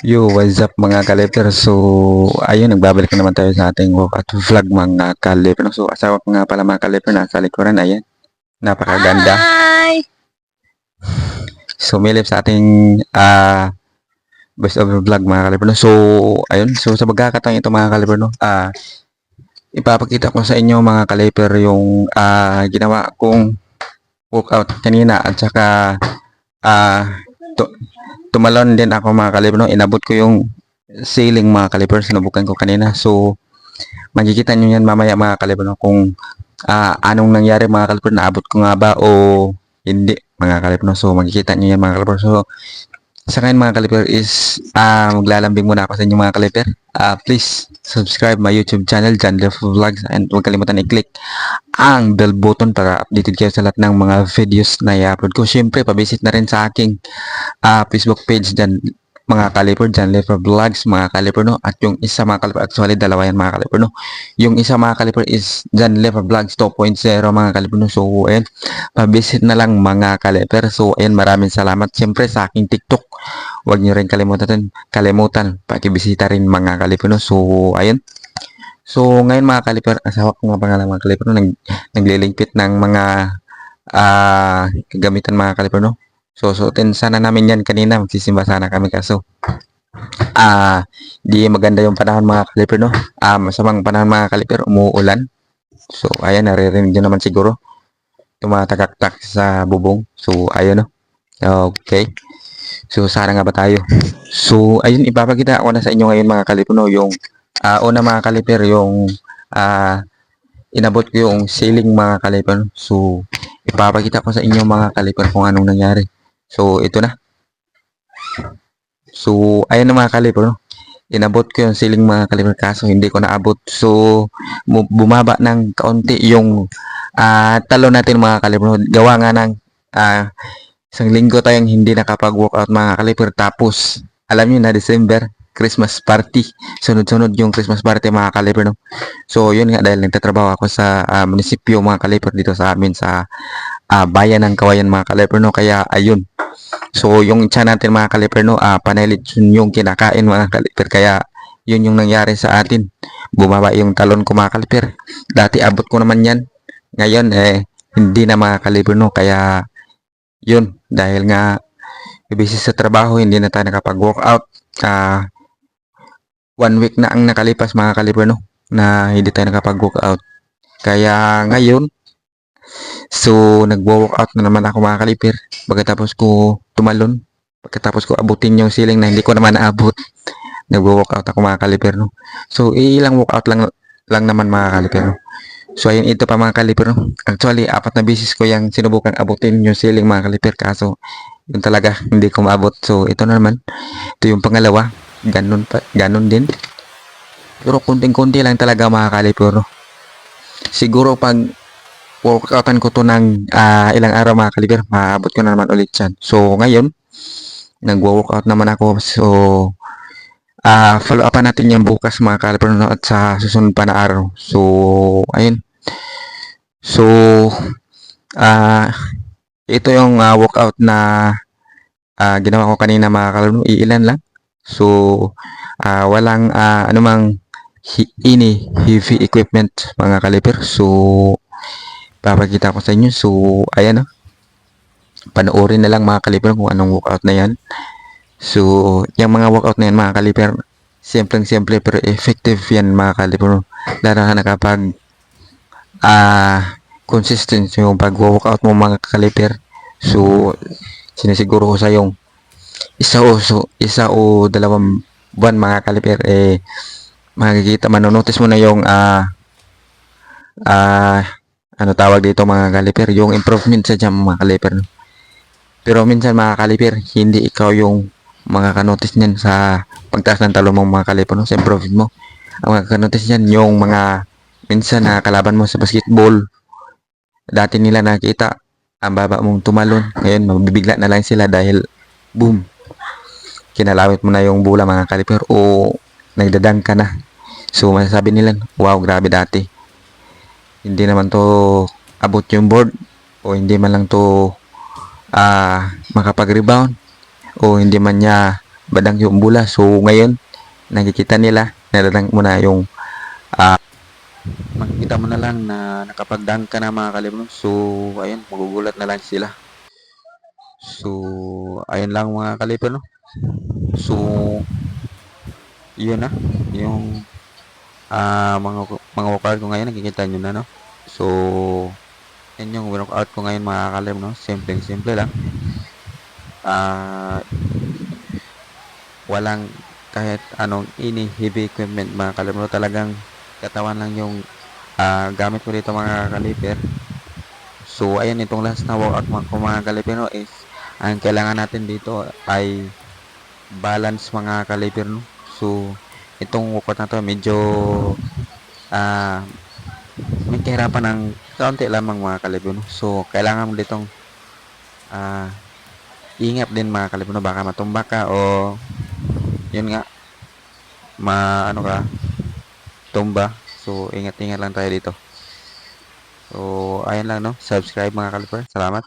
Yo, what's up mga kaliper? So, ayun, nagbabalik na naman tayo sa ating workout vlog mga kaliper. So, asawa ko nga pala mga kaliper, nasa likuran, ayan. Napakaganda. Hi! Sumilip sa ating best of vlog mga kaliper. No? So, ayun, so sa pagkakataon ito mga kaliper, no? Ipapakita ko sa inyo mga kaliper yung ginawa kong workout kanina at saka ah, tu- tumalon din ako mga kaliper, no? Inabot ko yung ceiling mga kaliper, sinubukan ko kanina. So, makikita nyo yan mamaya mga kaliper, no? Kung anong nangyari mga kaliper, naabot ko nga ba o hindi mga kaliper, no? So, makikita nyo yan mga kaliper. So, sa ngayon mga kaliper is maglalambing muna ako sa inyo mga kaliper. Please subscribe my YouTube channel, John Lef Vlogs, and huwag kalimutan i-click ang bell button para updated kayo sa lahat ng mga videos na i-upload ko. Siyempre, pabisit na rin sa aking Facebook page dyan mga kaliper, John Lefer Vlogs mga kaliper, no? At yung isa mga kaliper, actually dalawa yan mga kaliper, no? Yung isa mga kaliper is John Lefer Vlogs 2.0 mga kaliper, no? So ayan, pabisit na lang mga kaliper. So ayan, maraming salamat siyempre sa aking TikTok. Huwag nyo rin kalimutan pakibisita rin mga kaliper, no? So ayan, so ngayon mga kaliper, asawa ko nga pangalan mga kaliper, no? Naglilingpit ng mga kagamitan mga kaliper, no? So, suotin sana namin yan kanina. Magsisimba sana kami kaso di maganda yung panahon mga kaliper, no? Masamang panahon mga kaliper, umuulan. So, ayan, naririnig nyo naman siguro. Tumatagaktak sa bubong. So, ayun, no? Okay. So, sana nga ba tayo? So, ayun, ipapakita ko na sa inyo ngayon mga kaliper, no? Yung una mga kaliper, yung inabot ko yung ceiling mga kaliper. So, ipapakita ko sa inyo mga kaliper kung anong nangyari. So, ito na. So, ayun na mga kaliper, no? Inabot ko yung ceiling mga kaliper kaso hindi ko naabot. So, bumaba ng kaunti yung talon natin mga kaliper, no? Gawa nga ng isang linggo tayong hindi nakapag-workout mga kaliper. Tapos, alam niyo na December, Christmas party. Sunod-sunod yung Christmas party mga kaliper, no? So, yun nga dahil nagtatrabaho ako sa munisipyo mga kaliper dito sa amin sa bayan ng Kawayan mga kaliper, no? Kaya, ayun. So, yung tiyan natin mga kaliper, no, panilit yung kinakain mga kaliper. Kaya, yun yung nangyari sa atin. Bumaba yung talon ko mga kaliper. Dati abot ko naman yan. Ngayon, hindi na mga kaliper, no. Kaya, yun. Dahil nga, busy sa trabaho, hindi na tayo nakapag-workout. 1 week na ang nakalipas mga kaliper, no, na hindi tayo nakapag-workout. Kaya, ngayon, so, nagwo-workout na naman ako mga kaliper. Pagkatapos ko tumalon, pagkatapos ko abutin yung ceiling na hindi ko naman naabot, nagwo-workout ako mga kaliper, no. So, ilang workout lang naman mga kaliper, no. So, ayun, ito pa mga kaliper, no. Actually, 4 na beses ko yung sinubukang abutin yung ceiling mga kaliper, kaso yun talaga, hindi ko maabot. So, ito na naman. Ito yung pangalawa. Ganun din. Pero kunting-kunti lang talaga mga kaliper, no. Siguro pag workoutan ko to ng ilang araw mga kaliber, maabot ko na naman ulit yan. So, ngayon, nagwo-workout naman ako. So, follow up natin yan bukas mga kaliber, no, at sa susunod pa na araw. So, ayun. So, ito yung workout na ginawa ko kanina mga kaliber, no, iilan lang. So, walang anumang heavy equipment mga kaliber. So, papakita ko sa inyo. So, ayan, no. Panoorin na lang mga kaliper kung anong workout na yan. So, yung mga workout na yan mga kaliper, simpleng-simple pero effective yan mga kaliper. Lalo na kapag consistent yung pag-workout mo mga kaliper. So, sinisiguro ko sa yung isa o 2 buwan mga kaliper, makikita, manonotice mo na yung ano tawag dito mga kaliper, yung improvement sa jump mga kaliper. Pero minsan mga kaliper, hindi ikaw yung makakanotice niyan sa pagtaas ng talon mo mga kaliper, no? Sa improvement mo. Ang makakanotice niyan yung mga minsan na kalaban mo sa basketball. Dati nila nakita ang baba mong tumalon. Ngayon, mabibigla na lang sila dahil boom, kinalawit mo na yung bola mga kaliper o nagdadang ka na. So, masasabi nila, wow, grabe dati. Hindi naman to abot yung board o hindi man lang to makapag-rebound o hindi man niya bandang yung bula. So ngayon, nakikita nila, naladang mo na yung makikita mo na lang na nakapagdang ka na mga kalibro. So ayun, magugulat na lang sila. So ayun lang mga kalibro, no? So yun na yung mga workout ko ngayon, nakikita nyo na, no? So yun yung workout ko ngayon mga kalibro, no? Simple lang. Walang kahit anong heavy equipment mga kalibro, talagang katawan lang yung gamit ko dito mga kaliper. So ayan, itong last na workout mga kaliper, no, is ang kailangan natin dito ay balance mga kaliper, no. So itong workout na to medyo may kahirapan ng kaunti lamang mga kaliper, no. So kailangan mo ditong ingat din mga kaliper, no, baka matumba ka o yun nga ano ka tumba. So ingat-ingat lang tayo dito. So ayun lang, no, subscribe mga kaliper, salamat.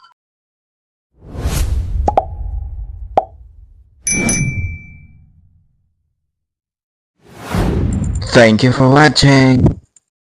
Thank you for watching.